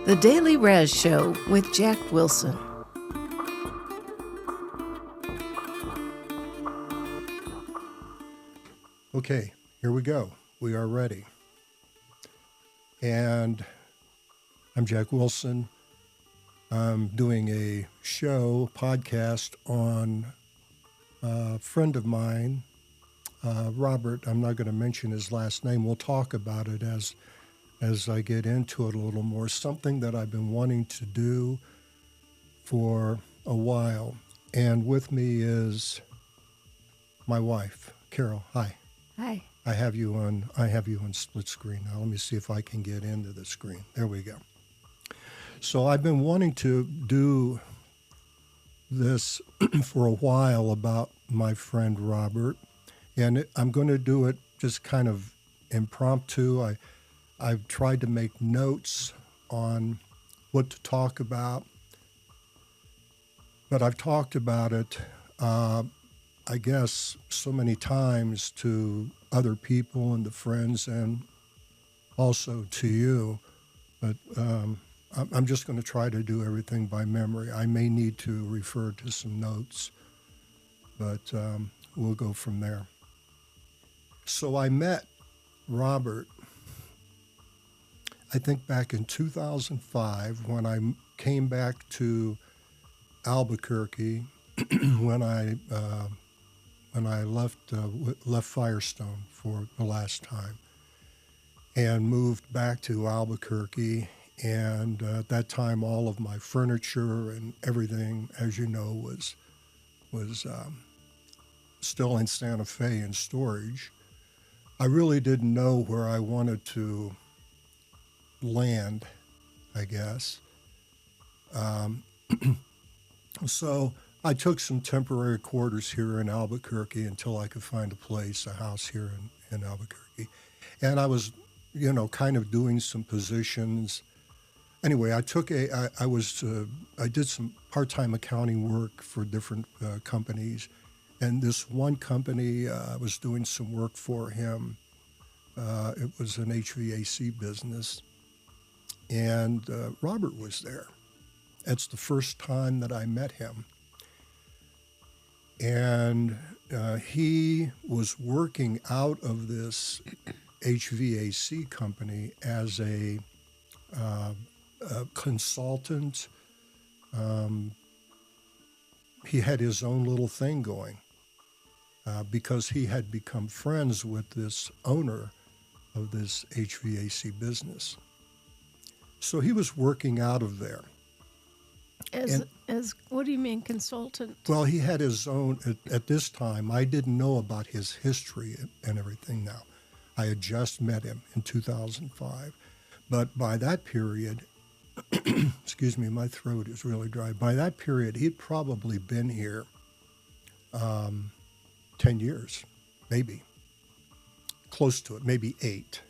The Daily Raz Show with Jack Wilson. Okay, here we go. We are ready. And I'm Jack Wilson. I'm doing a podcast on a friend of mine, Robert. I'm not going to mention his last name. We'll talk about it as I get into it a little more. Something that I've been wanting to do for a while. And with me is my wife, Carol. Hi. Hi. I have you on split screen now. Let me see if I can get into the screen. There we go. So I've been wanting to do this for a while about my friend Robert, and I'm going to do it just kind of impromptu. I've tried to make notes on what to talk about, but I've talked about it, I guess, so many times to other people and to friends and also to you. But I'm just going to try to do everything by memory. I may need to refer to some notes, but we'll go from there. So I met Robert, I think back in 2005 when I came back to Albuquerque when I left Firestone for the last time and moved back to Albuquerque. And at that time, all of my furniture and everything, as you know, was still in Santa Fe in storage. I really didn't know where I wanted to land, I guess. So I took some temporary quarters here in Albuquerque until I could find a house here in Albuquerque. And I was, kind of doing some positions. Anyway, I did some part-time accounting work for different companies. And this one company, I was doing some work for him. It was an HVAC business. And Robert was there. That's the first time that I met him. And he was working out of this HVAC company as a consultant. He had his own little thing going because he had become friends with this owner of this HVAC business. So he was working out of there. As what do you mean, consultant? Well, he had his own, at this time, I didn't know about his history and everything now. I had just met him in 2005. But by that period, excuse me, my throat is really dry. By that period, he'd probably been here 10 years, maybe. Close to it, maybe 8.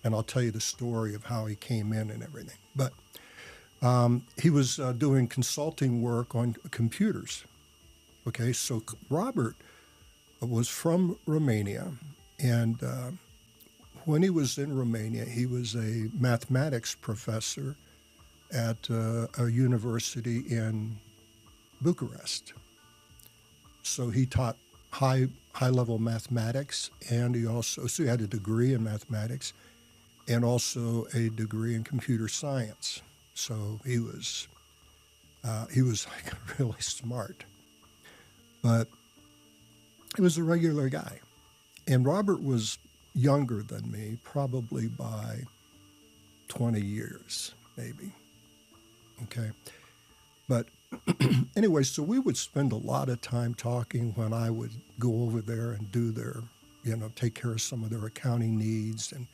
And I'll tell you the story of how he came in and everything. But he was doing consulting work on computers. Okay, so Robert was from Romania, and when he was in Romania, he was a mathematics professor at a university in Bucharest. So he taught high-level mathematics, and he had a degree in mathematics and also a degree in computer science. So he was like really smart, but he was a regular guy. And Robert was younger than me, probably by 20 years, maybe. Okay. But anyway, so we would spend a lot of time talking when I would go over there and do take care of some of their accounting needs and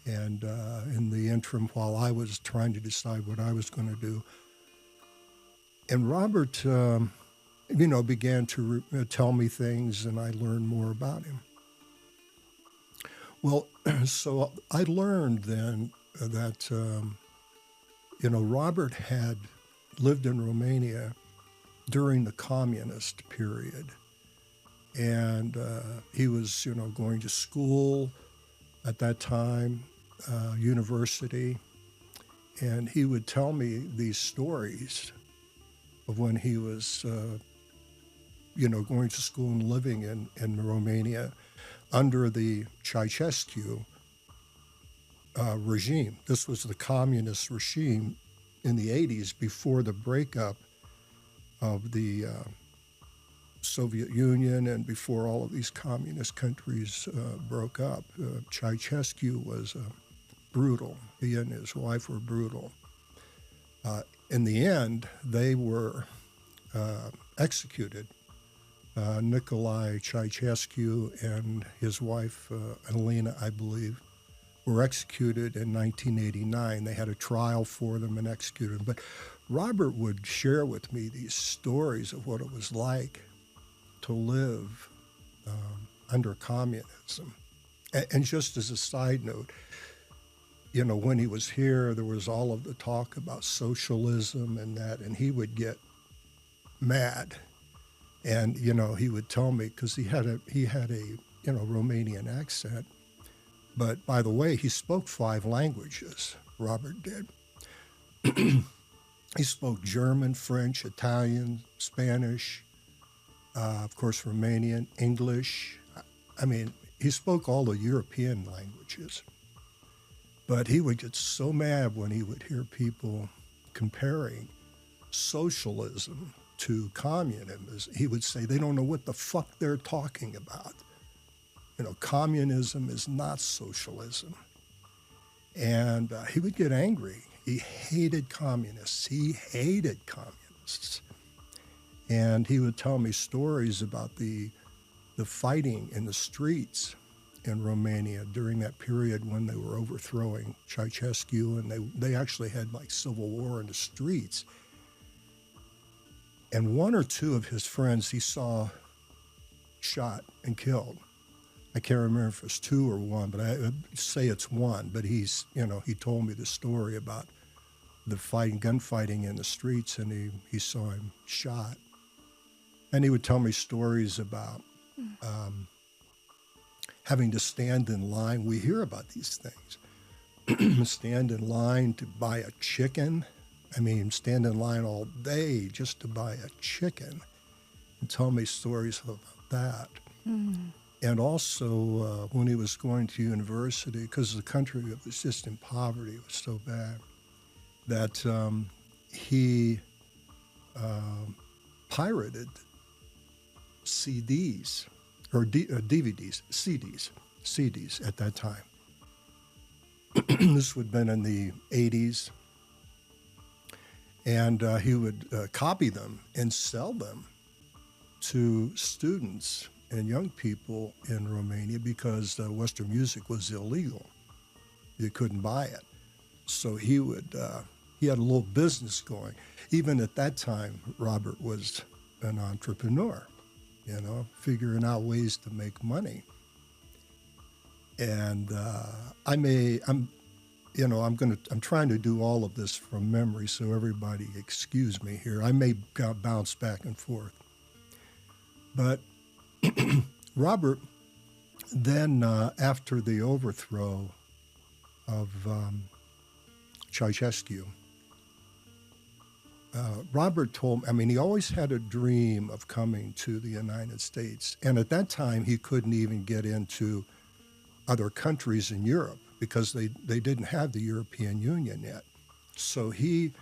in the interim while I was trying to decide what I was going to do. And Robert, began to tell me things, and I learned more about him. Well, so I learned then that, Robert had lived in Romania during the communist period. And he was, going to school at that time, university, And he would tell me these stories of when he was, going to school and living in Romania under the Ceausescu regime. This was the communist regime in the 80s before the breakup of the Soviet Union and before all of these communist countries broke up. Ceausescu was brutal. He and his wife were brutal. In the end, they were executed. Nicolae Ceausescu and his wife, Elena, I believe, were executed in 1989. They had a trial for them and executed them. But Robert would share with me these stories of what it was like to live under communism. And just as a side note, when he was here, there was all of the talk about socialism and that, and he would get mad. And, he would tell me, because he had a Romanian accent. But by the way, he spoke 5 languages, Robert did. He spoke German, French, Italian, Spanish, of course, Romanian, English. I mean, he spoke all the European languages. But he would get so mad when he would hear people comparing socialism to communism. He would say, they don't know what the fuck they're talking about. Communism is not socialism. And he would get angry. He hated communists. He hated communists. And he would tell me stories about the fighting in the streets in Romania during that period when they were overthrowing Ceausescu, and they actually had like civil war in the streets. And 1 or 2 of his friends he saw shot and killed. I can't remember if it's 2 or 1, but I would say it's 1. But he told me the story about the gunfighting in the streets, and he saw him shot. And he would tell me stories about having to stand in line. We hear about these things. Stand in line to buy a chicken. I mean, stand in line all day just to buy a chicken, and tell me stories about that. And also, when he was going to university, because the country was just in poverty, it was so bad, that he pirated CDs, or DVDs, CDs at that time. This would have been in the 80s. And he would copy them and sell them to students and young people in Romania because Western music was illegal. You couldn't buy it. So he had a little business going. Even at that time, Robert was an entrepreneur, figuring out ways to make money. And I'm trying to do all of this from memory, so everybody excuse me here. I may bounce back and forth. But Robert, then after the overthrow of Ceausescu, Robert told me, he always had a dream of coming to the United States. And at that time, he couldn't even get into other countries in Europe because they didn't have the European Union yet. So he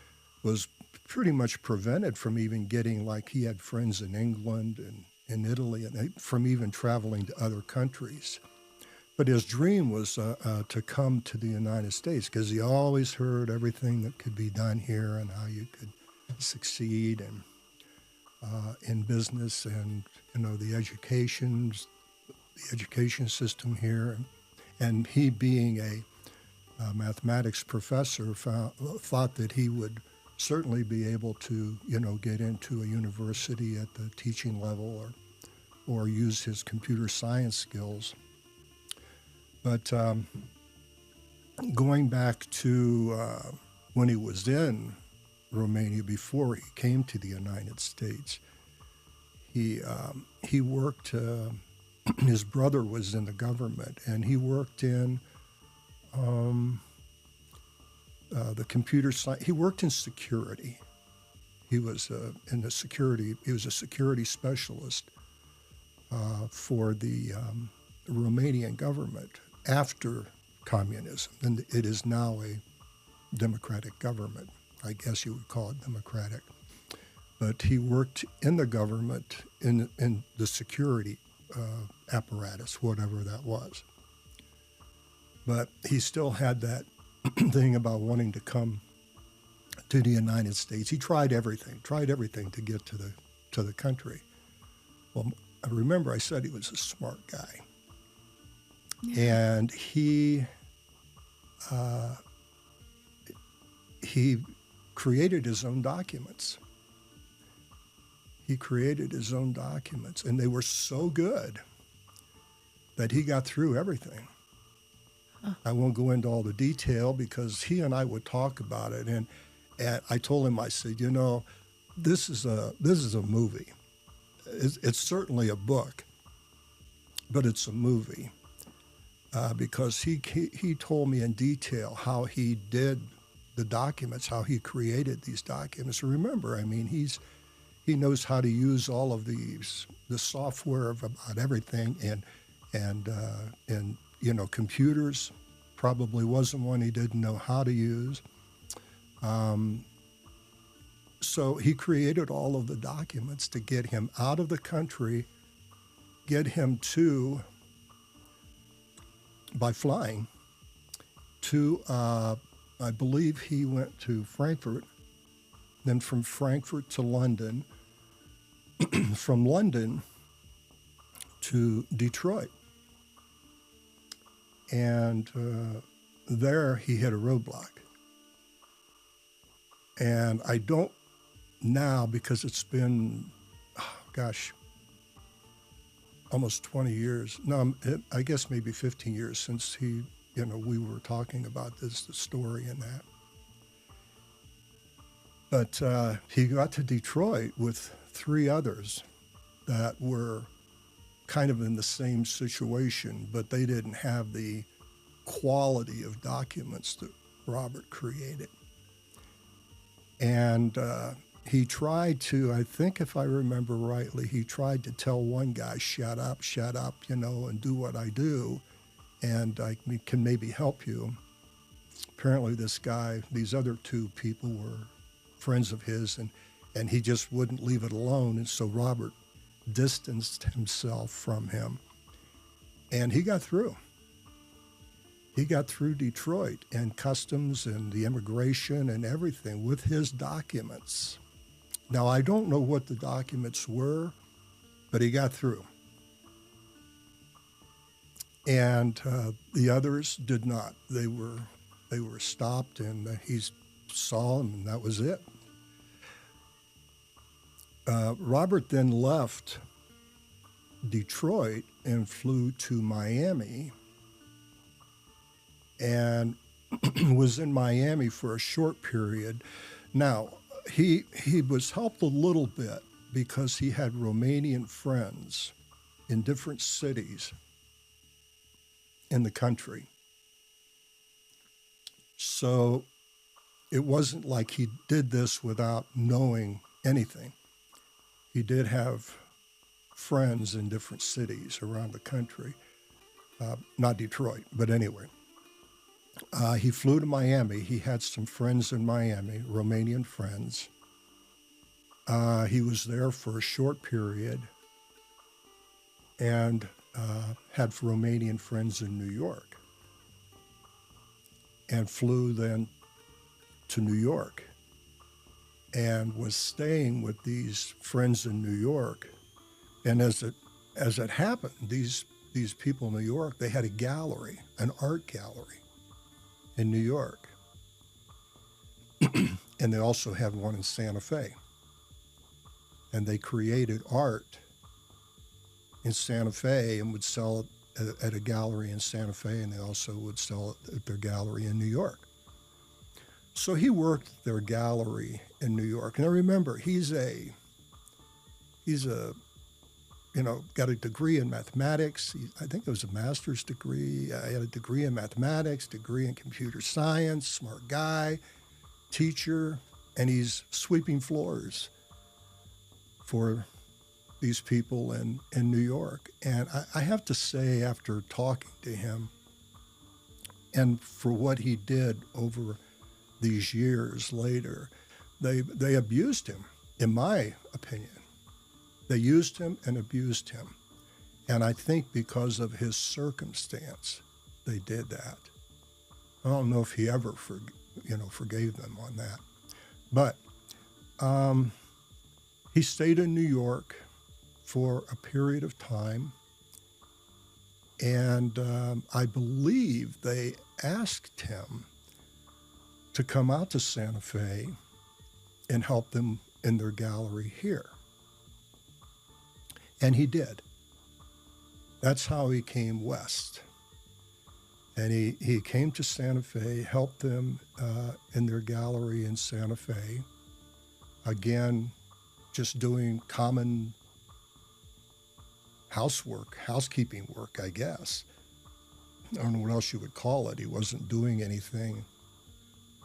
was pretty much prevented from even getting, like he had friends in England and in Italy, and from even traveling to other countries. But his dream was to come to the United States because he always heard everything that could be done here and how you could succeed and in business and the education system here. And he, being a mathematics professor, thought that he would certainly be able to, get into a university at the teaching level or use his computer science skills. But going back to when he was in Romania before he came to the United States, he worked. His brother was in the government, and he worked in the computer science. He worked in security. He was in the security. He was a security specialist for the Romanian government after communism, and it is now a democratic government. I guess you would call it democratic. But he worked in the government in the security apparatus, whatever that was. But he still had that thing about wanting to come to the United States. He tried everything to get to the country. Well, I remember I said he was a smart guy. Yeah. And he created his own documents. He created his own documents, and they were so good that he got through everything. Huh. I won't go into all the detail because he and I would talk about it, and I told him, I said, you know, this is a movie. It's certainly a book, but it's a movie because he told me in detail how he did the documents, how he created these documents. Remember, I mean, he knows how to use all of the software of about everything, and you know, computers probably wasn't one he didn't know how to use. So he created all of the documents to get him out of the country, get him by flying to, I believe he went to Frankfurt, then from Frankfurt to London, from London to Detroit. And there he hit a roadblock. And I don't now, because it's been, almost 20 years. No, I guess maybe 15 years since we were talking about the story and that. But he got to Detroit with 3 others that were kind of in the same situation, but they didn't have the quality of documents that Robert created. And he tried to, I think if I remember rightly, he tried to tell one guy, shut up, and do what I do, and I can maybe help you. Apparently these other 2 people were friends of his, and he just wouldn't leave it alone, and so Robert distanced himself from him, and he got through. He got through Detroit and customs and the immigration and everything with his documents. Now, I don't know what the documents were, but he got through. And the others did not. They were stopped, and he saw them, and that was it. Robert then left Detroit and flew to Miami and was in Miami for a short period. Now, he was helped a little bit because he had Romanian friends in different cities in the country. So it wasn't like he did this without knowing anything. He did have friends in different cities around the country, not Detroit, but anyway. He flew to Miami. He had some friends in Miami, Romanian friends. He was there for a short period and had Romanian friends in New York, and flew then to New York and was staying with these friends in New York. And as it happened, these people in New York, they had a gallery, an art gallery in New York. And they also had one in Santa Fe. And they created art in Santa Fe and would sell it at a gallery in Santa Fe, and they also would sell it at their gallery in New York. So he worked at their gallery in New York. And I remember he's a got a degree in mathematics. I think it was a master's degree. I had a degree in mathematics, degree in computer science, smart guy, teacher, and he's sweeping floors for these people in New York. And I have to say, after talking to him and for what he did over these years later, they abused him, in my opinion. They used him and abused him. And I think because of his circumstance, they did that. I don't know if he ever forgave them on that. But he stayed in New York for a period of time. And I believe they asked him to come out to Santa Fe and help them in their gallery here. And he did. That's how he came west. And he came to Santa Fe, helped them in their gallery in Santa Fe. Again, just doing common housekeeping work, I guess. I don't know what else you would call it. He wasn't doing anything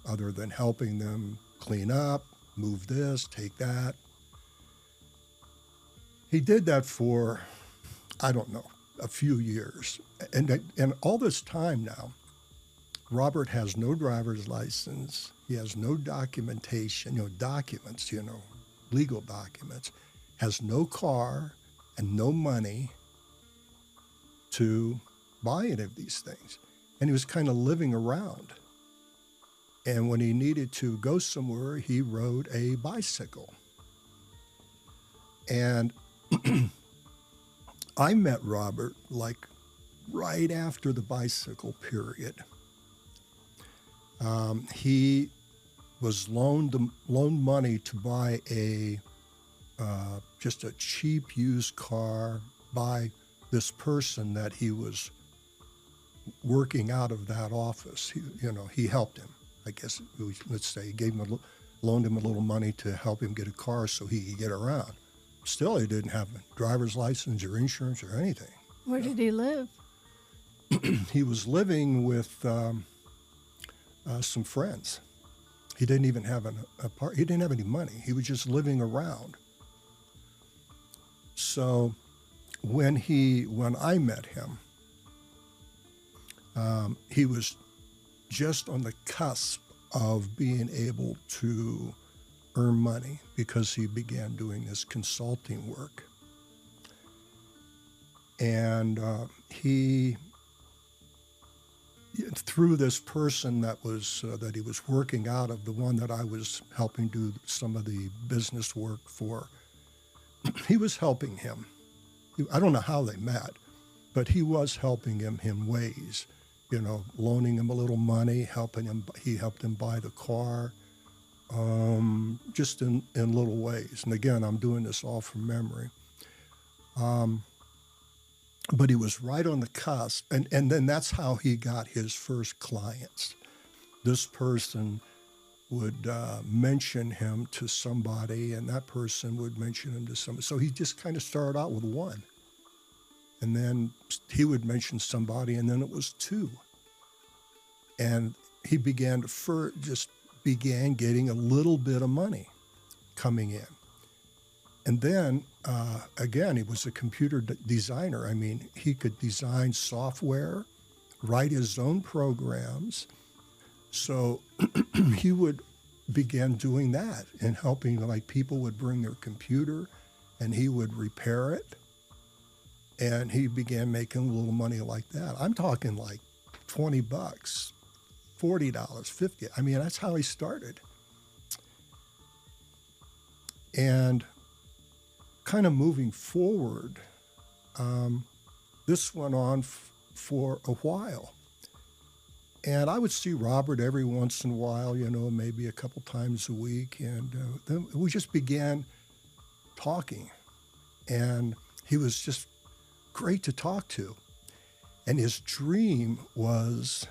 other than helping them clean up, move this, take that. He did that for, I don't know, a few years. And all this time now, Robert has no driver's license. He has no documentation, legal documents, has no car and no money to buy any of these things. And he was kind of living around. And when he needed to go somewhere, he rode a bicycle. And I met Robert right after the bicycle period. He was loaned money to buy just a cheap used car by this person that he was working out of that office. He helped him. I guess let's say he loaned him a little money to help him get a car so he could get around. Still, he didn't have a driver's license or insurance or anything. Where did he live? He was living with some friends. He didn't even have he didn't have any money. He was just living around. So when I met him, he was just on the cusp of being able to earn money because he began doing this consulting work. And he, through this person that he was working out of, the one that I was helping do some of the business work for, he was helping him. I don't know how they met, but he was helping him in ways, loaning him a little money, he helped him buy the car, just in little ways. And again, I'm doing this all from memory. But he was right on the cusp. And then that's how he got his first clients. This person would mention him to somebody, and that person would mention him to somebody. So he just kind of started out with one. And then he would mention somebody, and then it was two. And he began getting a little bit of money coming in. And then, again, he was a computer designer. I mean, he could design software, write his own programs. So he would begin doing that and helping, people would bring their computer and he would repair it. And he began making a little money like that. I'm talking like $20, $40, $50. I mean, that's how he started. And kind of moving forward, this went on for a while. And I would see Robert every once in a while, maybe a couple times a week. And then we just began talking. And he was just great to talk to. And his dream was,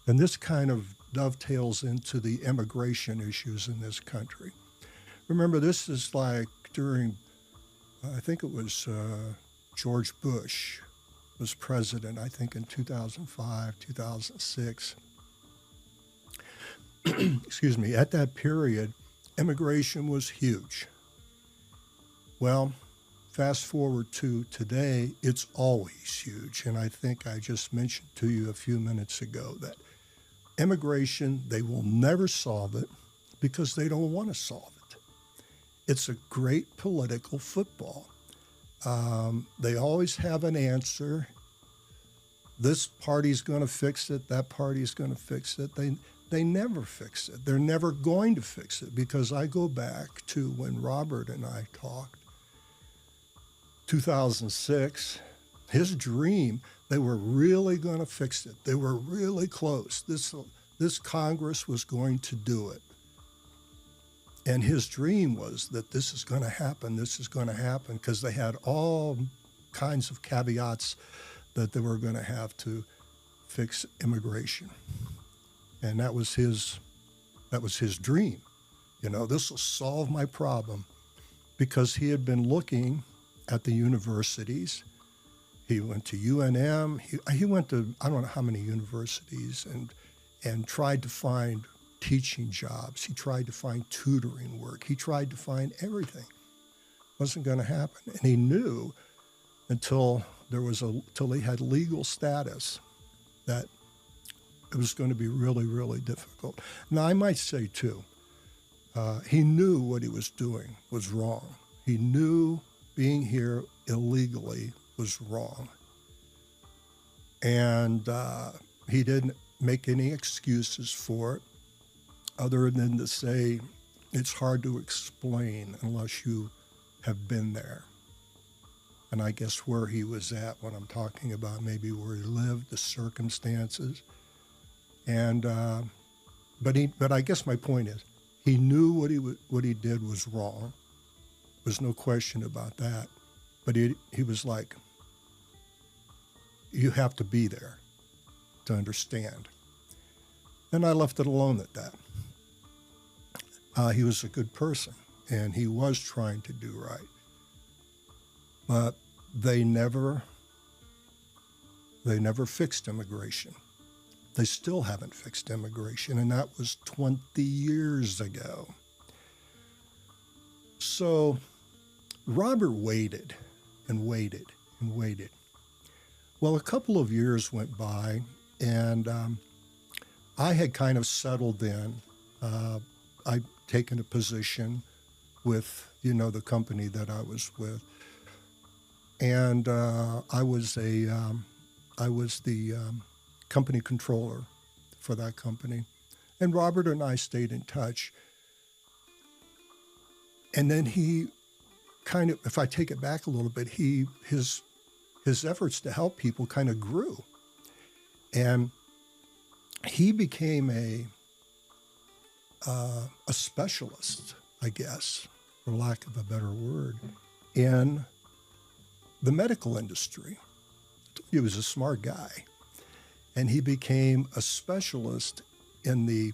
and this kind of dovetails into the immigration issues in this country. Remember, this is like during I think it was George Bush was president, I think in 2005, 2006. Excuse me, at that period, immigration was huge. Well, fast forward to today, it's always huge. And I think I just mentioned to you a few minutes ago that immigration, they will never solve it because they don't want to solve it. It's a great political football. They always have an answer. This party's going to fix it. That party's going to fix it. They never fix it. They're never going to fix it because I go back to when Robert and I talked, 2006, his dream, they were really going to fix it. They were really close. This Congress was going to do it. And his dream was that this is going to happen, because they had all kinds of caveats that they were going to have to fix immigration. And that was his dream. This will solve my problem, because he had been looking at the universities. He went to UNM. He went to I don't know how many universities and tried to find teaching jobs. He tried to find tutoring work. He tried to find everything. Wasn't going to happen. And he knew until he had legal status that it was going to be really, really difficult. Now, I might say, too, he knew what he was doing was wrong. He knew being here illegally was wrong. And he didn't make any excuses for it other than to say it's hard to explain unless you have been there. And I guess where he was at when I'm talking about maybe where he lived, the circumstances. And but I guess my point is he knew what he did was wrong. There's no question about that. But he was like, you have to be there to understand. And I left it alone at that. He was a good person, and he was trying to do right. But they never fixed immigration. They still haven't fixed immigration, and that was 20 years ago. So Robert waited and waited and waited. Well, a couple of years went by, and I had kind of settled in. I'd taken a position with, the company that I was with. And I was the company controller for that company. And Robert and I stayed in touch. And then he kind of, if I take it back a little bit, his efforts to help people kind of grew. And he became a specialist, I guess, for lack of a better word, in the medical industry. He was a smart guy. And he became a specialist in the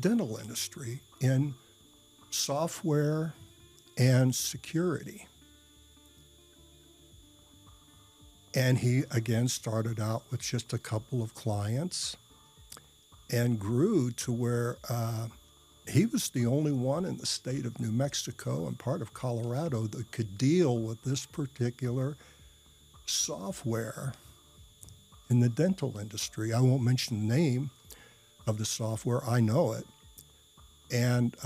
dental industry in software and security. And he, again, started out with just a couple of clients and grew to where he was the only one in the state of New Mexico and part of Colorado that could deal with this particular software in the dental industry. I won't mention the name of the software. I know it. And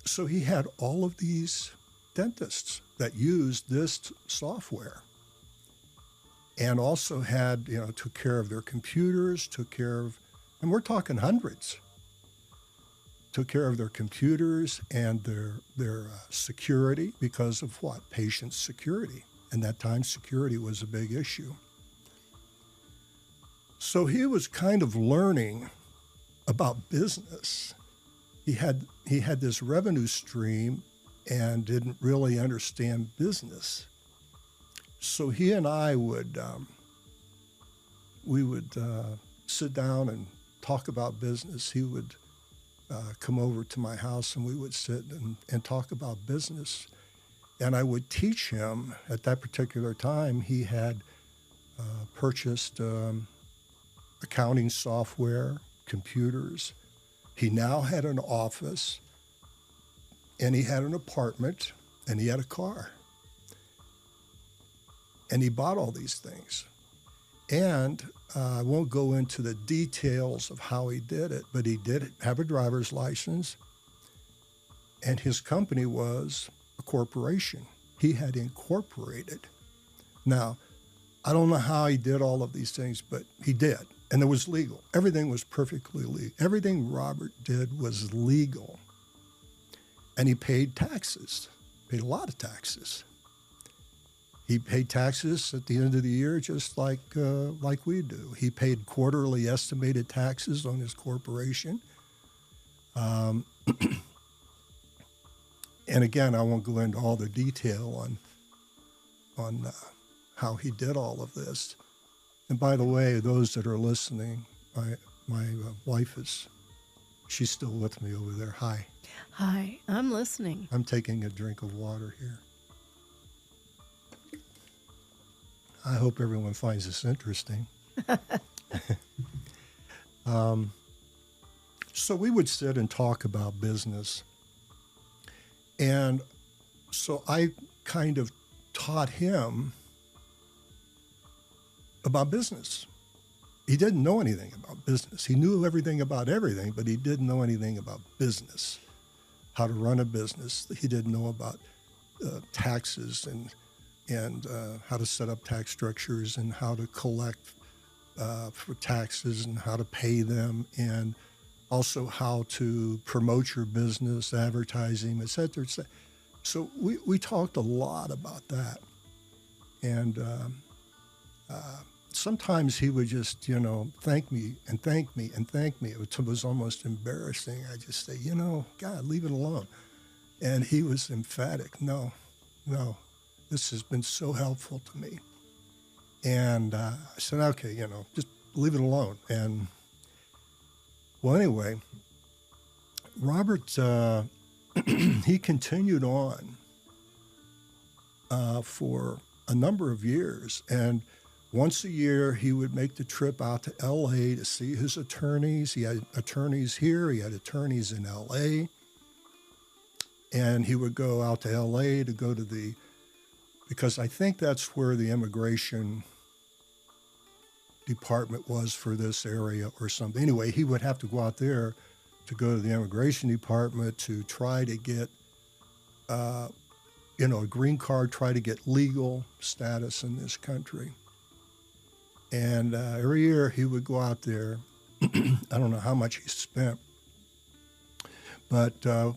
so he had all of these dentists that used this software and also had, took care of their computers, and we're talking hundreds, took care of their computers and their security because of what? Patient security. And that time, security was a big issue. So he was kind of learning about business. He had this revenue stream and didn't really understand business. So he and I would sit down and talk about business. He would come over to my house and we would sit and talk about business. And I would teach him. At that particular time, he had purchased accounting software, computers. He now had an office, and he had an apartment, and he had a car. And he bought all these things. And I won't go into the details of how he did it, but he did have a driver's license, and his company was a corporation. He had incorporated. Now, I don't know how he did all of these things, but he did. And it was legal. Everything was perfectly legal. Everything Robert did was legal. And he paid taxes, paid a lot of taxes. He paid taxes at the end of the year just like we do. He paid quarterly estimated taxes on his corporation. And again, I won't go into all the detail on how he did all of this. And by the way, those that are listening, my wife she's still with me over there. Hi. Hi, I'm listening. I'm taking a drink of water here. I hope everyone finds this interesting. So we would sit and talk about business. And so I kind of taught him about business. He didn't know anything about business. He knew everything about everything, but he didn't know anything about business, how to run a business. He didn't know about taxes and how to set up tax structures and how to collect for taxes and how to pay them, and also how to promote your business, advertising, et cetera, et cetera. So we talked a lot about that. And sometimes he would just, thank me and thank me and thank me. It was almost embarrassing. I just say, God, leave it alone. And he was emphatic. No, this has been so helpful to me. And I said, okay, just leave it alone. And well, anyway, Robert, he continued on for a number of years. And once a year, he would make the trip out to L.A. to see his attorneys. He had attorneys here. He had attorneys in L.A. And he would go out to L.A. to go to because I think that's where the immigration department was for this area or something. Anyway, he would have to go out there to go to the immigration department to try to get, a green card, try to get legal status in this country. And every year he would go out there. I don't know how much he spent, but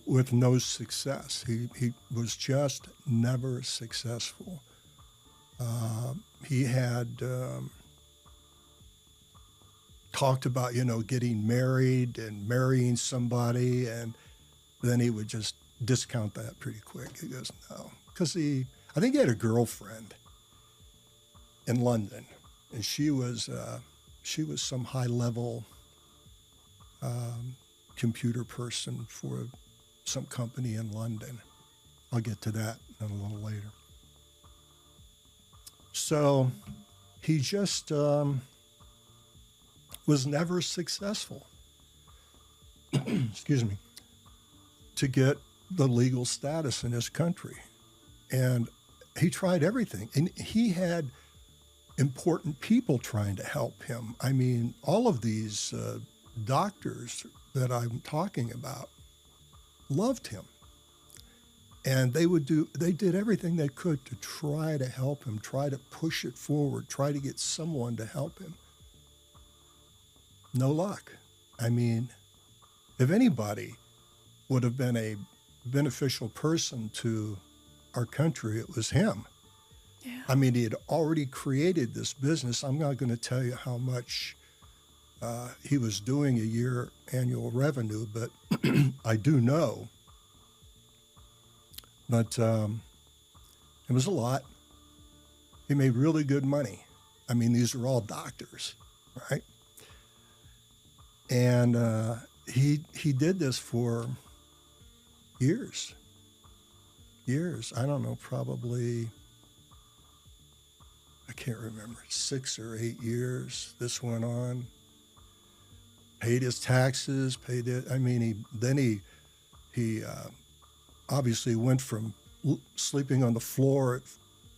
with no success. He was just never successful. He had talked about, getting married and marrying somebody, and then he would just discount that pretty quick. He goes, no, because I think he had a girlfriend in London, and she was some high-level computer person for some company in London. I'll get to that a little later. So he just was never successful, excuse me, to get the legal status in his country. And he tried everything. And he had important people trying to help him. I mean, all of these doctors that I'm talking about loved him. And they did everything they could to try to help him, try to push it forward, try to get someone to help him. No luck. I mean, if anybody would have been a beneficial person to our country, it was him. Yeah. I mean, he had already created this business. I'm not going to tell you how much he was doing a year annual revenue, but I do know. But it was a lot. He made really good money. I mean, these are all doctors, right? And he did this for years. years. I don't know, probably, I can't remember, 6 or 8 years this went on. Paid his taxes, paid it. I mean, he obviously went from sleeping on the floor at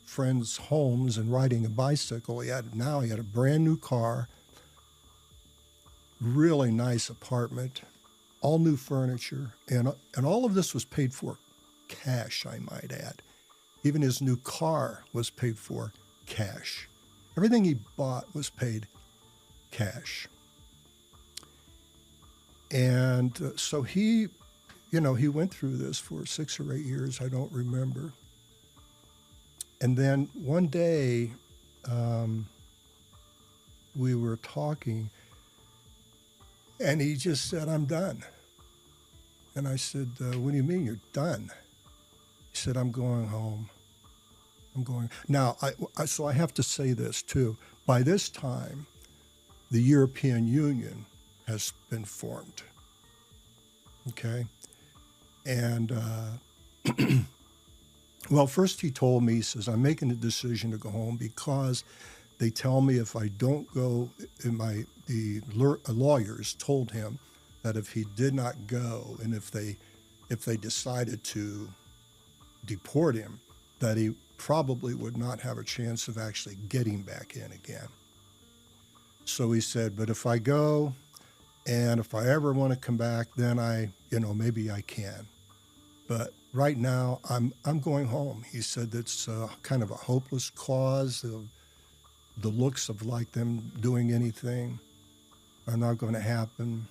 friends' homes and riding a bicycle. He had a brand new car, really nice apartment, all new furniture, and all of this was paid for cash, I might add. Even his new car was paid for cash. Everything he bought was paid cash. And so he went through this for 6 or 8 years, I don't remember. And then one day we were talking, and he just said, "I'm done." And I said, "What do you mean you're done?" He said, "I'm going home. I'm going." Now, so I have to say this too. By this time, the European Union has been formed. Okay? And, well, first he told me, he says, "I'm making a decision to go home because they tell me if I don't go, the lawyers told him that if he did not go and if they decided to deport him, that he probably would not have a chance of actually getting back in again." So he said, "But if I go and if I ever want to come back, then maybe I can. But right now, I'm going home." He said that's kind of a hopeless cause. The looks of like them doing anything are not going to happen.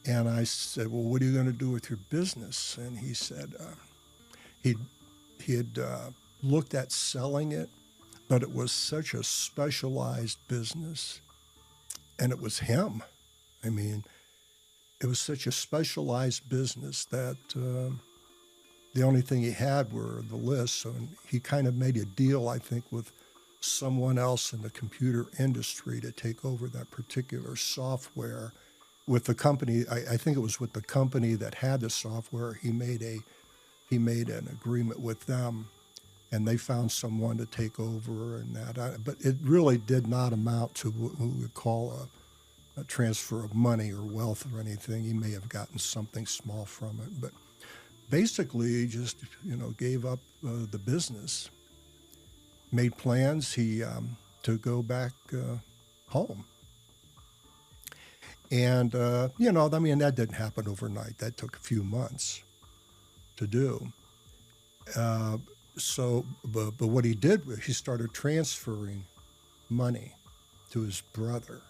And I said, "Well, what are you going to do with your business?" And he said he had looked at selling it, but it was such a specialized business, and it was him. I mean, it was such a specialized business that the only thing he had were the lists. So he kind of made a deal, I think, with someone else in the computer industry to take over that particular software. With the company, I think it was with the company that had the software, he made an agreement with them, and they found someone to take over and that. But it really did not amount to what we would call a transfer of money or wealth or anything. He may have gotten something small from it, but basically he just gave up the business, made plans to go back home. And that didn't happen overnight. That took a few months to do. But what he did was he started transferring money to his brother,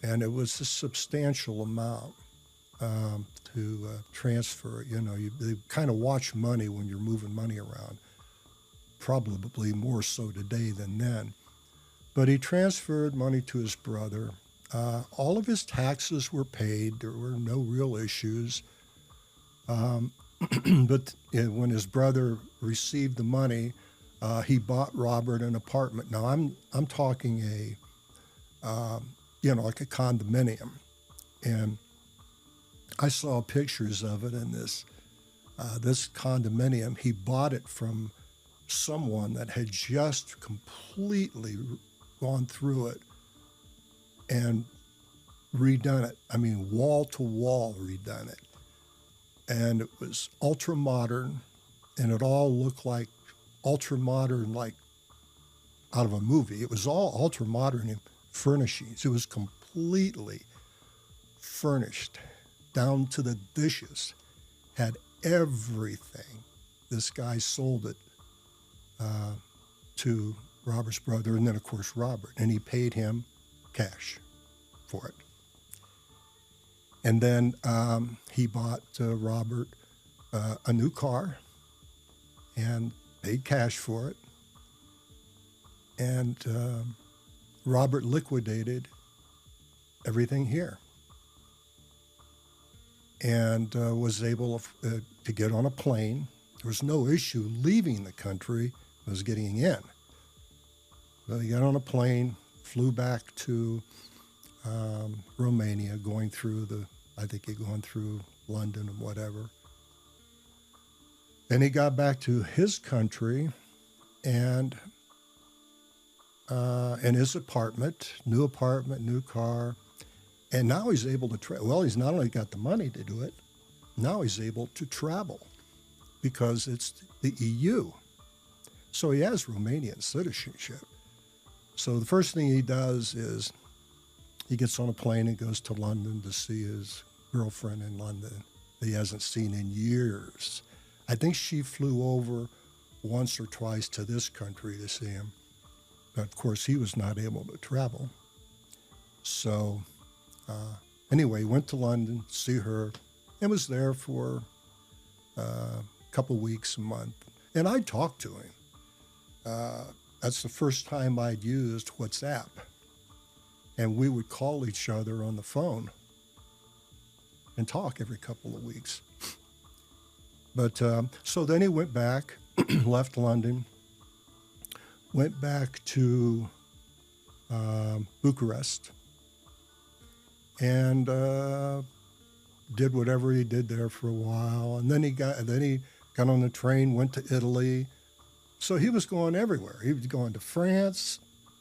and it was a substantial amount to transfer. They kind of watch money when you're moving money around, probably more so today than then. But he transferred money to his brother. All of his taxes were paid. There were no real issues. But when his brother received the money, he bought Robert an apartment. Now I'm talking like a condominium, and I saw pictures of it in this condominium. He bought it from someone that had just completely gone through it and redone it. I mean, wall to wall redone it. And it was ultra modern, and it all looked like ultra modern, like out of a movie. It was all ultra modern in furnishings. It was completely furnished down to the dishes, had everything. This guy sold it to Robert's brother, and then of course Robert, and he paid him cash for it. And then he bought Robert a new car and paid cash for it. And Robert liquidated everything here and was able to get on a plane. There was no issue leaving the country, it was getting in. So he got on a plane, flew back to Romania, I think he'd gone through London and whatever. And he got back to his country and in his apartment, new car. And now he's able to travel. Well, he's not only got the money to do it, now he's able to travel because it's the EU. So he has Romanian citizenship. So the first thing he does is he gets on a plane and goes to London to see his girlfriend in London that he hasn't seen in years. I think she flew over once or twice to this country to see him. But of course, he was not able to travel. So anyway, went to London, see her, and was there for a couple weeks, a month. And I talked to him. That's the first time I'd used WhatsApp. And we would call each other on the phone and talk every couple of weeks. But so then he went back, left London, went back to Bucharest, and did whatever he did there for a while. And then he got on the train, went to Italy. So he was going everywhere. He was going to France.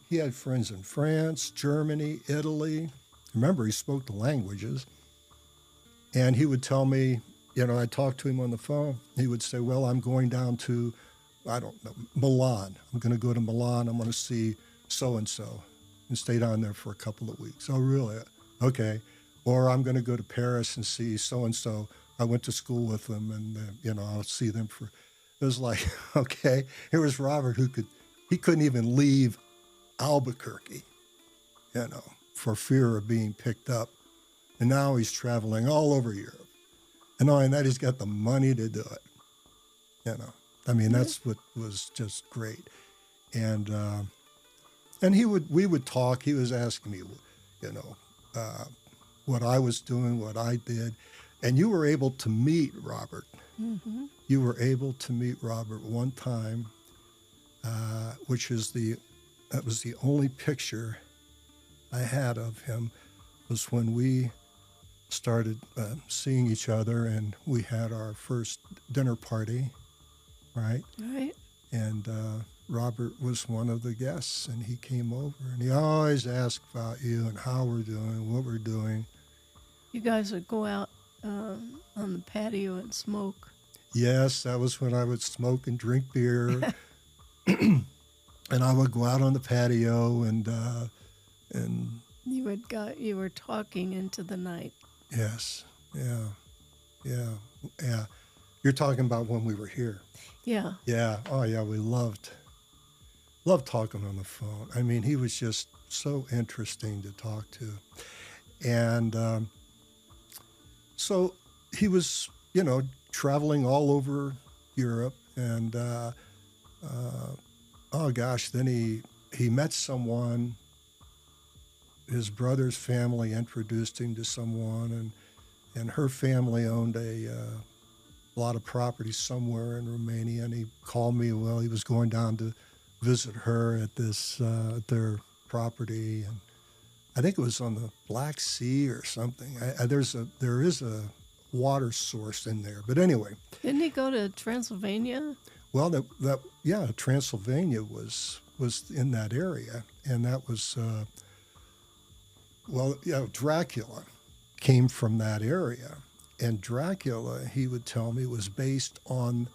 He had friends in France, Germany, Italy. Remember, he spoke the languages. And he would tell me, I talked to him on the phone. He would say, well, I'm going down to, I don't know, Milan. I'm going to go to Milan. I'm going to see so-and-so and stay down there for a couple of weeks. Oh, really? Okay. Or I'm going to go to Paris and see so-and-so. I went to school with them and, I'll see them for, it was like, okay, here was Robert he couldn't even leave Albuquerque, for fear of being picked up. And now he's traveling all over Europe. And knowing that he's got the money to do it, that's what was just great. And we would talk. He was asking me, what I was doing, what I did. And you were able to meet Robert. Mm-hmm. You were able to meet Robert one time, that was the only picture I had of him, was when we started seeing each other and we had our first dinner party, right? Right. And Robert was one of the guests, and he came over and he always asked about you and how we're doing, what we're doing. You guys would go out on the patio and smoke. Yes, that was when I would smoke and drink beer. And I would go out on the patio and you were talking into the night. Yes, yeah. You're talking about when we were here. Yeah. Yeah. Oh, yeah. We loved talking on the phone. I mean, he was just so interesting to talk to, and so he was, traveling all over Europe, and oh gosh, then he met someone. His brother's family introduced him to someone, and her family owned a lot of property somewhere in Romania. And he called me. Well, he was going down to visit her at at their property, and I think it was on the Black Sea or something. There is a water source in there, but anyway. Didn't he go to Transylvania? Well, Transylvania was in that area, and that was. Dracula came from that area. And Dracula, he would tell me, was based on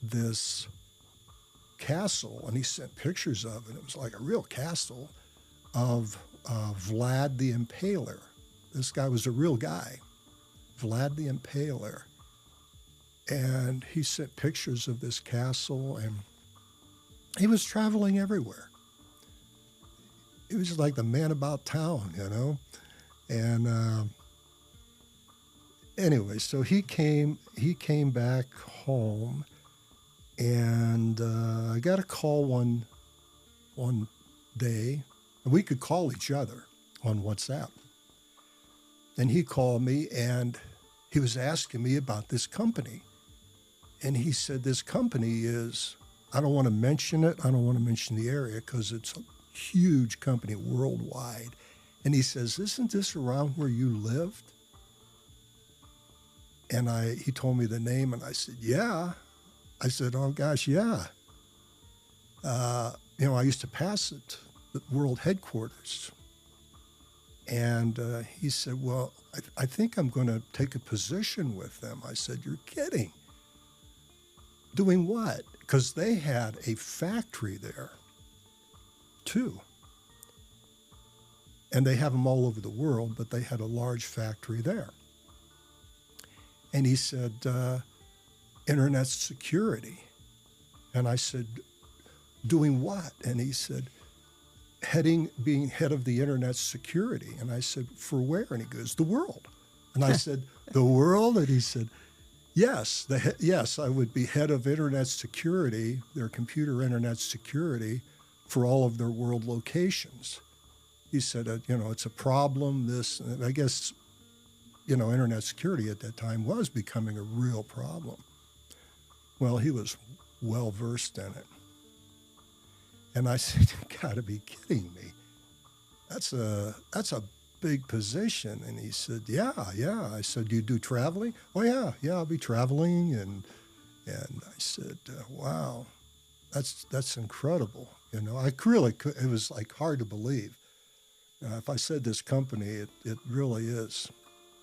this castle. And he sent pictures of it. It was like a real castle of Vlad the Impaler. This guy was a real guy, Vlad the Impaler. And he sent pictures of this castle, and he was traveling everywhere. He was like the man about town, And anyway, so he came back home, and I got a call one day. We could call each other on WhatsApp. And he called me, and he was asking me about this company. And he said, this company is, I don't want to mention it. I don't want to mention the area because it's huge company worldwide. And he says, isn't this around where you lived? And he told me the name, and I said, yeah. I said, oh gosh, yeah. I used to pass it at World Headquarters. And he said, well, I think I'm going to take a position with them. I said, you're kidding. Doing what? Because they had a factory there, too. And they have them all over the world, but they had a large factory there. And he said, internet security. And I said, doing what? And he said, being head of the internet security. And I said, for where? And he goes, the world. And I said, the world? And he said, yes, yes, I would be head of internet security, their computer internet security for all of their world locations. He said, it's a problem, this, and I guess, internet security at that time was becoming a real problem. Well, he was well versed in it. And I said, you gotta be kidding me. That's a big position. And he said, yeah. I said, do you do traveling? Oh, yeah, I'll be traveling. And I said, wow, that's incredible. I really could, it was like hard to believe. If I said this company, it really is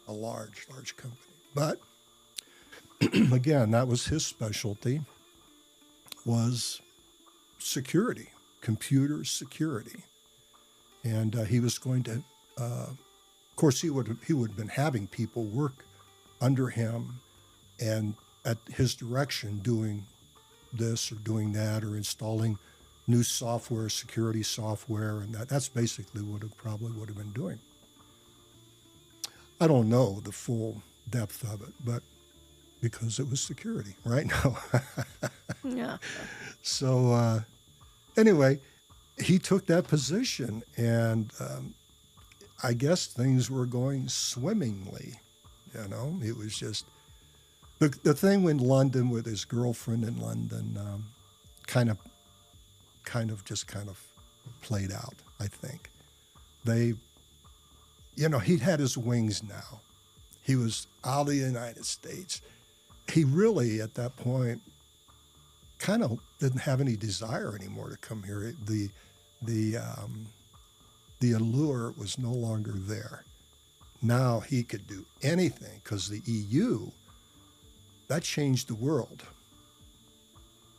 a large company. But again, that was his specialty, was security, computer security. And he was going to, of course, he would have been having people work under him and at his direction doing this or doing that or installing new software, security software, and that's basically what it probably would have been doing. I don't know the full depth of it, but because it was security, right? No. Yeah. So anyway, he took that position, and I guess things were going swimmingly. It was just the thing in London with his girlfriend in London kind of played out, I think. He'd had his wings now. He was out of the United States. He really, at that point, kind of didn't have any desire anymore to come here. The allure was no longer there. Now he could do anything because the EU, that changed the world.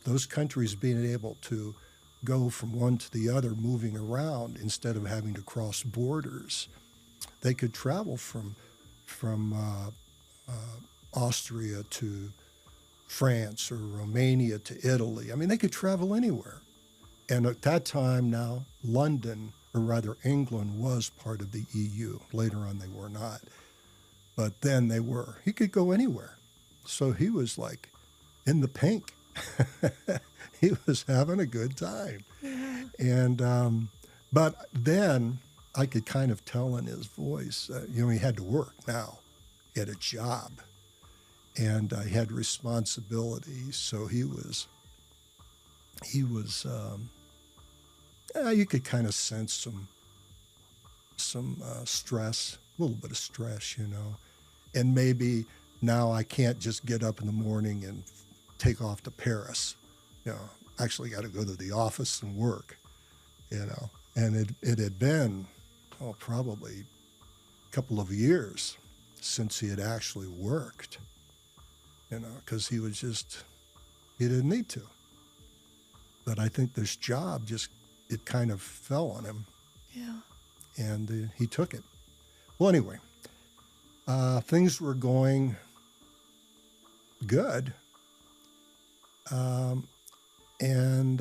Those countries being able to go from one to the other, moving around instead of having to cross borders. They could travel from Austria to France or Romania to Italy. I mean, they could travel anywhere. And at that time now, London, or rather England, was part of the EU. Later on, they were not. But then they were. He could go anywhere. So he was like in the pink. He was having a good time. Yeah. And, but then I could kind of tell in his voice, he had to work now. He had a job and he had responsibilities. So he was, you could kind of sense some stress, a little bit of stress, and maybe now I can't just get up in the morning and take off to Paris. Actually got to go to the office and work, and it had been, probably a couple of years since he had actually worked, because he didn't need to. But I think this job it kind of fell on him. Yeah. And he took it. Well, anyway, things were going good. And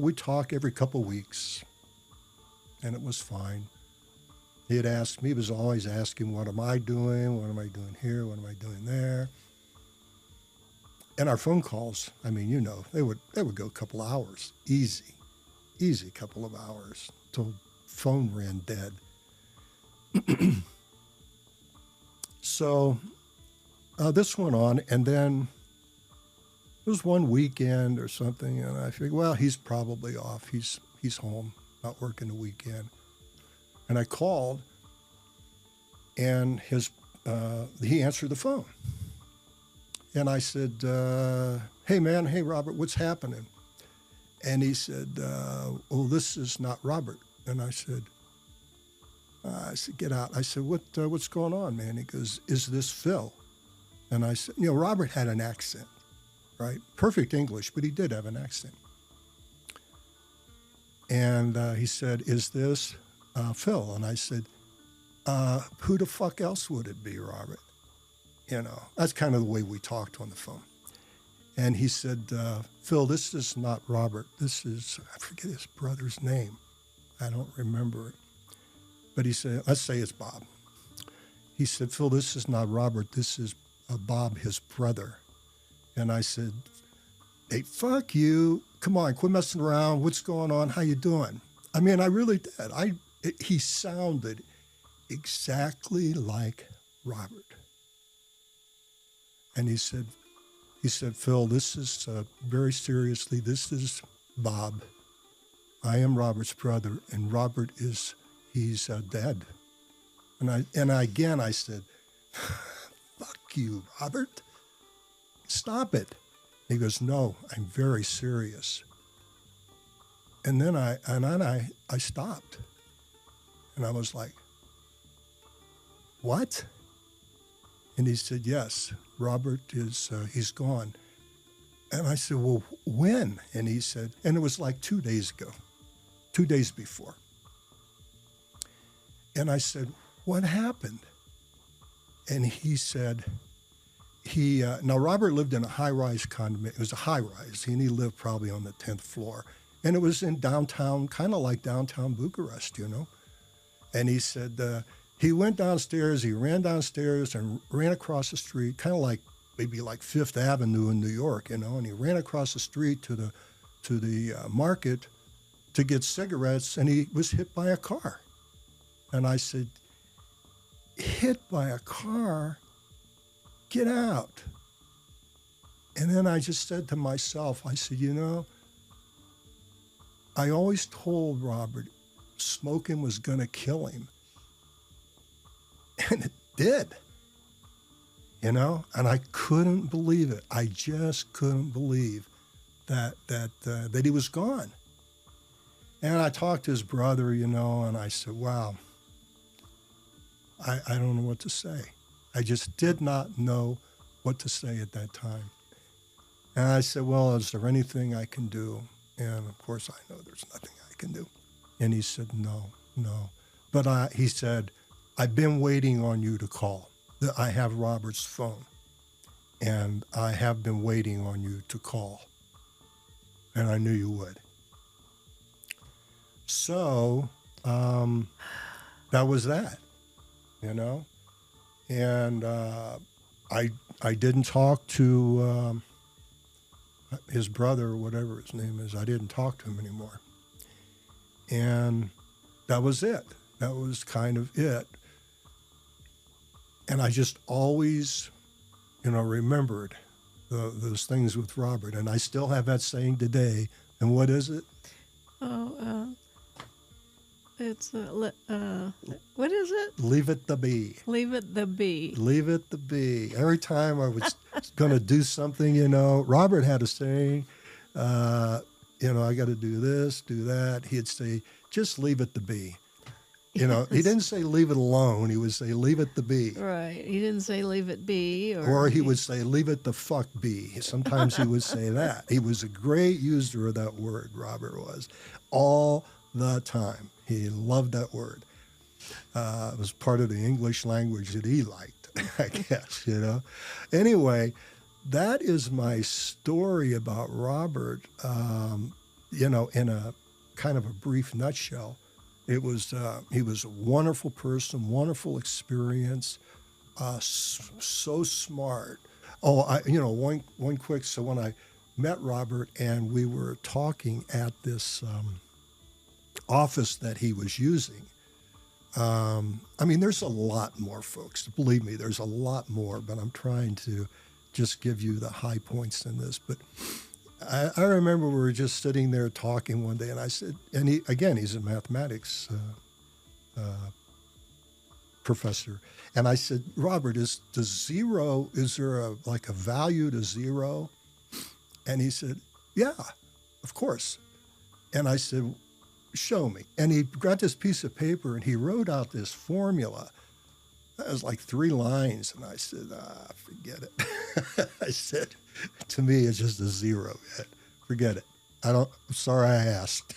we talk every couple weeks, and it was fine. He had asked me, he was always asking, what am I doing? What am I doing here? What am I doing there? And our phone calls, they would go a couple hours, easy couple of hours till phone ran dead. So this went on, and then it was one weekend or something, and I figured, well, he's probably off. He's home, not working the weekend. And I called, and he answered the phone. And I said, hey, man, hey, Robert, what's happening? And he said, oh, this is not Robert. And I said, get out. I said, what's going on, man? He goes, is this Phil? And I said, Robert had an accent, right? Perfect English, but he did have an accent. And he said, is this Phil? And I said, who the fuck else would it be, Robert? That's kind of the way we talked on the phone. And he said, Phil, this is not Robert. This is, I forget his brother's name. I don't remember it. But he said, let's say it's Bob. He said, Phil, this is not Robert. This is Bob, his brother. And I said, hey, fuck you. Come on, quit messing around. What's going on? How you doing? I mean, I really did. He sounded exactly like Robert. And he said, Phil, this is very seriously, this is Bob. I am Robert's brother, and Robert he's dead. And again, I said, fuck you, Robert. Stop it. He goes, no, I'm very serious. And then I stopped. And I was like, what? And he said, yes, Robert he's gone. And I said, well, when? And he said, and it was like 2 days ago, 2 days before. And I said, what happened? And he said, now Robert lived in a high-rise condominium. It was a high-rise, and he lived probably on the 10th floor. And it was in downtown, kind of like downtown Bucharest, And he said, he went downstairs, he ran downstairs and ran across the street, kind of like maybe like Fifth Avenue in New York, and he ran across the street to the market to get cigarettes, and he was hit by a car. And I said, hit by a car? Get out. And then I just said to myself, I said, I always told Robert smoking was going to kill him. And it did, and I couldn't believe it. I just couldn't believe that he was gone. And I talked to his brother, and I said, wow, I don't know what to say. I just did not know what to say at that time. And I said, well, is there anything I can do? And of course, I know there's nothing I can do. And he said, no. But he said, I've been waiting on you to call. I have Robert's phone, and I have been waiting on you to call. And I knew you would. So that was that, And I didn't talk to his brother, whatever his name is. I didn't talk to him anymore. And that was it. That was kind of it. And I just always, remembered those things with Robert. And I still have that saying today. And what is it? It's, what is it? Leave it to be. Leave it to be. Leave it to be. Every time I was going to do something, Robert had a saying, I got to do this, do that. He'd say, just leave it to be. He didn't say leave it alone. He would say leave it to be. Right. He didn't say leave it be. Or he would say leave it the fuck be. Sometimes he would say that. He was a great user of that word, Robert was, all the time. He loved that word. It was part of the English language that he liked, I guess, Anyway, that is my story about Robert, in a kind of a brief nutshell. It was he was a wonderful person, wonderful experience, so smart. Oh, one quick. So when I met Robert and we were talking at this office that he was using, there's a lot more, folks. Believe me, there's a lot more. But I'm trying to just give you the high points in this. But I remember we were just sitting there talking one day, and I said, and he's a mathematics professor, and I said, Robert, is there a value to zero? And he said, yeah, of course. And I said, show me. And he got this piece of paper and he wrote out this formula. That was like 3 lines. And I said, forget it. I said, to me, it's just a zero. Forget it. I'm sorry I asked.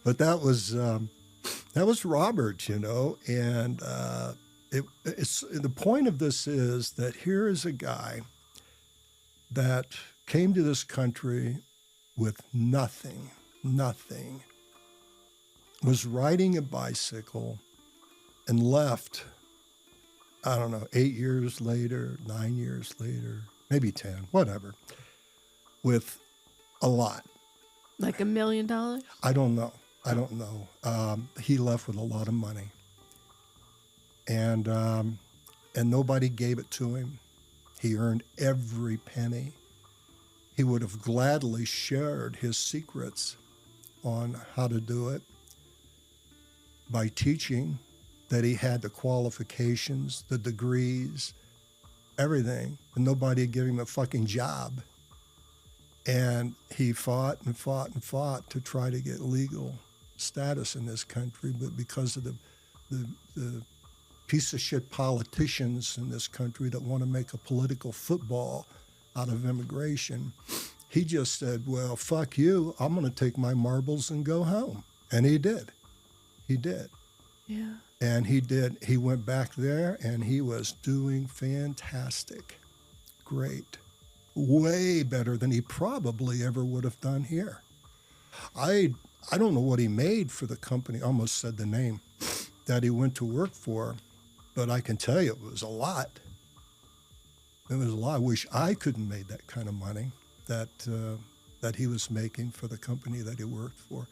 But that was Robert, you know. And it's the point of this is that here is a guy that came to this country with nothing, was riding a bicycle and left, I don't know, 8 years later, 9 years later, maybe 10, whatever, with a lot. Like $1 million? I don't know. He left with a lot of money. And nobody gave it to him. He earned every penny. He would have gladly shared his secrets on how to do it by teaching that he had the qualifications, the degrees, everything, and nobody would give him a fucking job. And he fought to try to get legal status in this country, but because of the piece of shit politicians in this country that want to make a political football out of immigration, he just said, well, fuck you, I'm going to take my marbles and go home. And he did. Yeah. And he went back there and he was doing fantastic. Great. Way better than he probably ever would have done here. I don't know what he made for the company, almost said the name, that he went to work for, but I can tell you it was a lot. It was a lot. I wish I could have made that kind of money that he was making for the company that he worked for.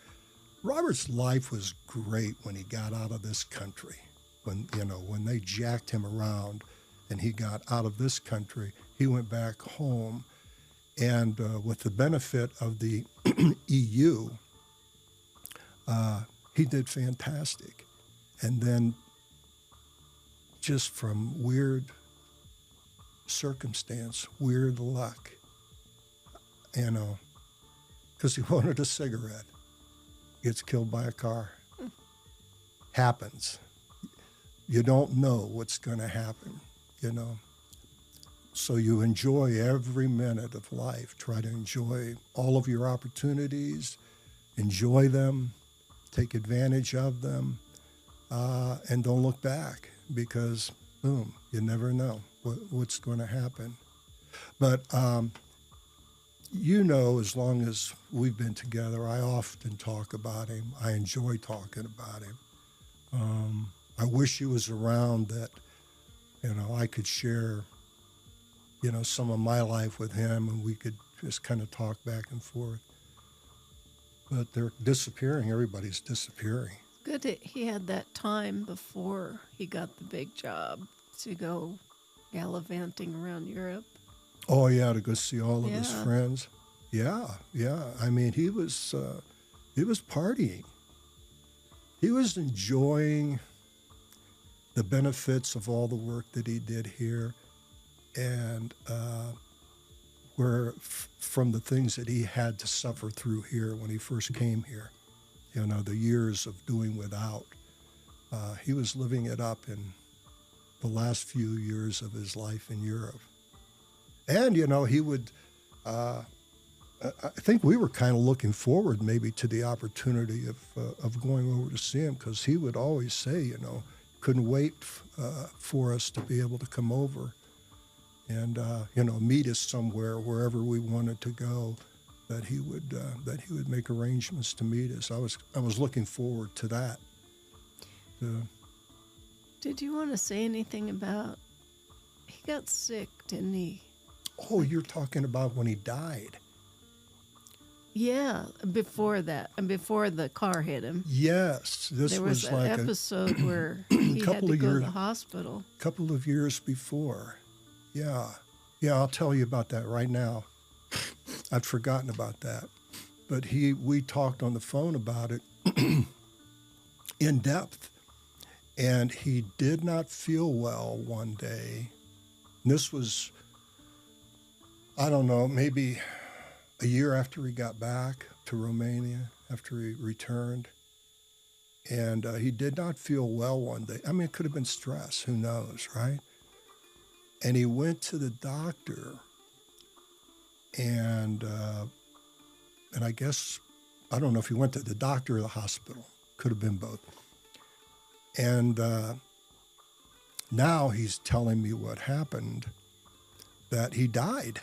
Robert's life was great when he got out of this country. When they jacked him around and he got out of this country, he went back home. And with the benefit of the EU, he did fantastic. And then just from weird circumstance, weird luck, because he wanted a cigarette, gets killed by a car. Happens. You don't know what's going to happen, So you enjoy every minute of life. Try to enjoy all of your opportunities, enjoy them, take advantage of them, and don't look back because, boom, you never know what's going to happen. But, as long as we've been together, I often talk about him. I enjoy talking about him. I wish he was around that, I could share, some of my life with him and we could just kind of talk back and forth. But they're disappearing. Everybody's disappearing. Good that he had that time before he got the big job to go gallivanting around Europe. Oh, yeah, to go see all of his friends. Yeah. I mean, he was partying. He was enjoying the benefits of all the work that he did here, and from the things that he had to suffer through here when he first came here, the years of doing without. He was living it up in the last few years of his life in Europe. And, he would, I think we were kind of looking forward maybe to the opportunity of going over to see him, because he would always say, couldn't wait for us to be able to come over and, meet us somewhere, wherever we wanted to go, that he would make arrangements to meet us. I was looking forward to that. Did you want to say anything about, he got sick, didn't he? Oh, you're talking about when he died. Yeah, before that, and before the car hit him. Yes, there was an like episode where he had to go to the hospital. A couple of years before. Yeah, I'll tell you about that right now. I'd forgotten about that. But we talked on the phone about it in depth. And he did not feel well one day. And this was, I don't know, maybe a year after he got back to Romania, after he returned. And he did not feel well one day. I mean, it could have been stress. Who knows, right? And he went to the doctor, and I guess I don't know if he went to the doctor or the hospital. Could have been both. And now he's telling me what happened, that he died.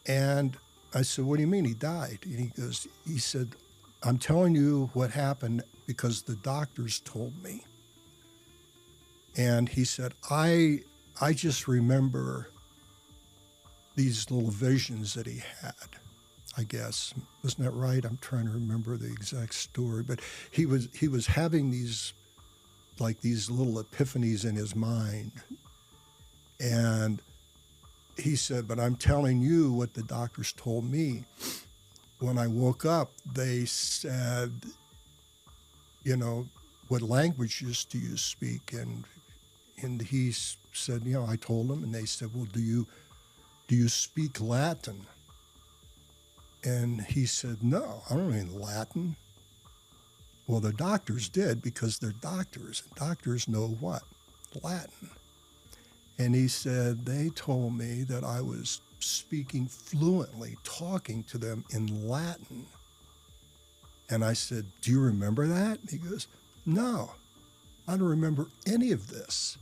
And I said, what do you mean he died? And he said, I'm telling you what happened because the doctors told me. And he said, I just remember these little visions that he had, I guess. Isn't that right? I'm trying to remember the exact story. But he was having these little epiphanies in his mind. And he said, but I'm telling you what the doctors told me. When I woke up, they said, you know, what languages do you speak? And he said, you know, I told him, and they said, well, do you speak Latin? And he said, no, I don't mean Latin. Well, the doctors did because they're doctors, and doctors know what? Latin. And he said, they told me that I was speaking fluently, talking to them in Latin. And I said, do you remember that? He goes, no, I don't remember any of this.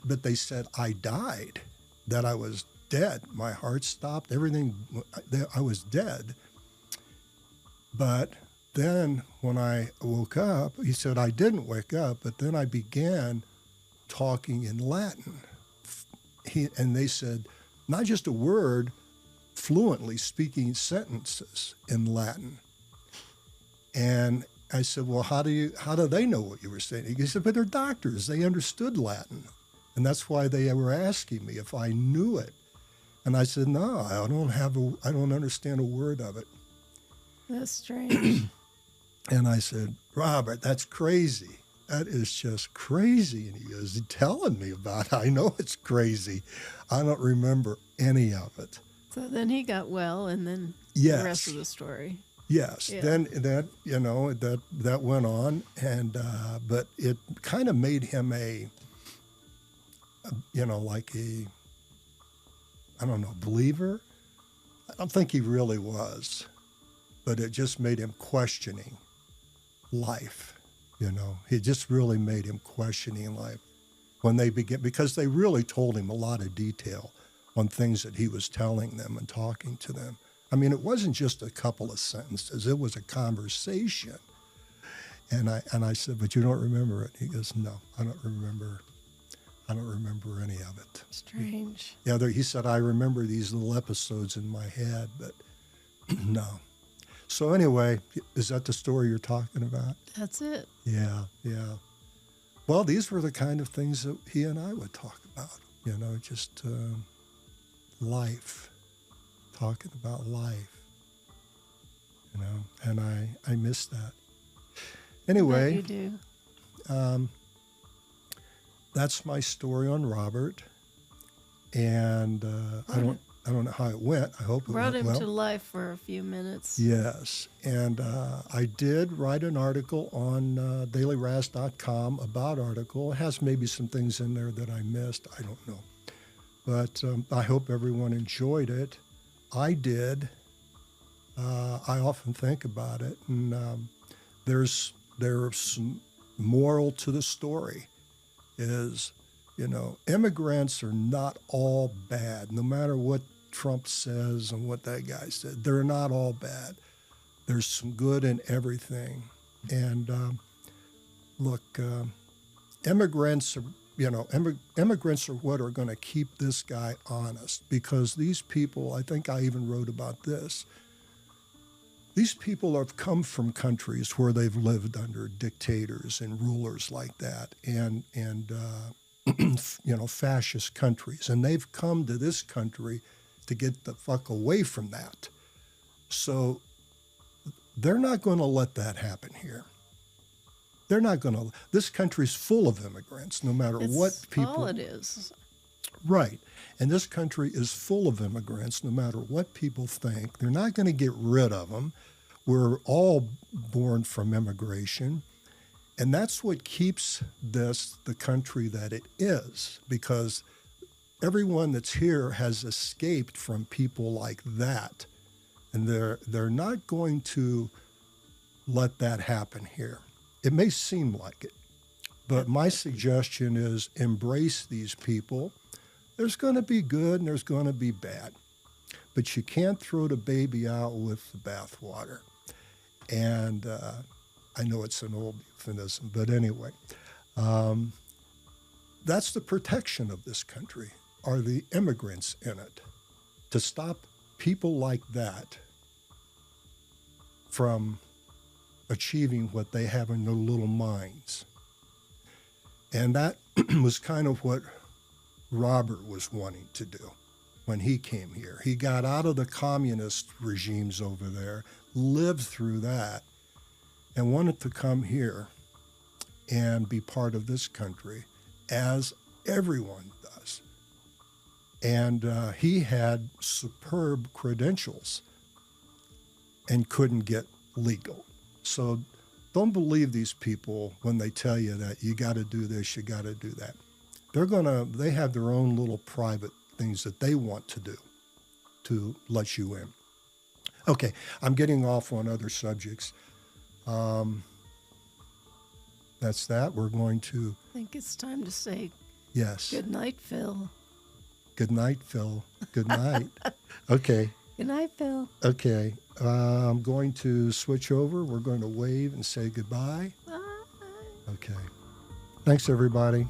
But they said I died, that I was dead. My heart stopped, everything, I was dead. But then when I woke up, he said I didn't wake up, but then I began talking in Latin. And they said, not just a word, fluently speaking sentences in Latin. And I said, well, how do they know what you were saying? He said, but they're doctors. They understood Latin. And that's why they were asking me if I knew it. And I said, no, I don't understand a word of it. That's strange. And I said, Robert, that's crazy. That is just crazy. And he goes, telling me about it. I know it's crazy. I don't remember any of it. So then he got well, and then Yes. the rest of the story. Yes. Yeah. Then that went on, and but it kind of made him believer. I don't think he really was, but it just made him questioning life. It just really made him questioning life when they began, because they really told him a lot of detail on things that he was telling them and talking to them. I mean, it wasn't just a couple of sentences; it was a conversation. And I said, "But you don't remember it?" He goes, "No, I don't remember. I don't remember any of it." Strange. Yeah, he said, "I remember these little episodes in my head, but no." So anyway, is that the story you're talking about? That's it. Yeah. Well, these were the kind of things that he and I would talk about, just life, talking about life, and I miss that. Anyway, I bet you do. That's my story on Robert, and I don't know how it went. I hope it Brought went him well. to life for a few minutes. Yes, and I did write an article on dailyraz.com about article. It has maybe some things in there that I missed. I don't know. But I hope everyone enjoyed it. I did. I often think about it, and there's some moral to the story is, immigrants are not all bad, no matter what Trump says and what that guy said. They're not all bad. There's some good in everything. And look, immigrants are what are going to keep this guy honest, because these people, I think I even wrote about this, these people have come from countries where they've lived under dictators and rulers like that, and fascist countries, and they've come to this country to get the fuck away from that. So they're not going to let that happen here. They're not going to. This country's full of immigrants, no matter It's what people. all it is. Right. And this country is full of immigrants, no matter what people think. They're not going to get rid of them. We're all born from immigration. And that's what keeps this the country that it is, because everyone that's here has escaped from people like that. And they're not going to let that happen here. It may seem like it, but my suggestion is embrace these people. There's going to be good and there's going to be bad, but you can't throw the baby out with the bathwater. And I know it's an old euphemism, but anyway, that's the protection of this country, are the immigrants in it, to stop people like that from achieving what they have in their little minds. And that was kind of what Robert was wanting to do when he came here. He got out of the communist regimes over there, lived through that, and wanted to come here and be part of this country, as everyone does. And he had superb credentials and couldn't get legal. So don't believe these people when they tell you that you got to do this, you got to do that. They have their own little private things that they want to do to let you in. Okay, I'm getting off on other subjects. That's that. We're going to, I think it's time to say yes. good night, Phil. Good night, Phil. Good night. Okay. Good night, Phil. Okay. I'm going to switch over. We're going to wave and say goodbye. Bye. Okay. Thanks, everybody.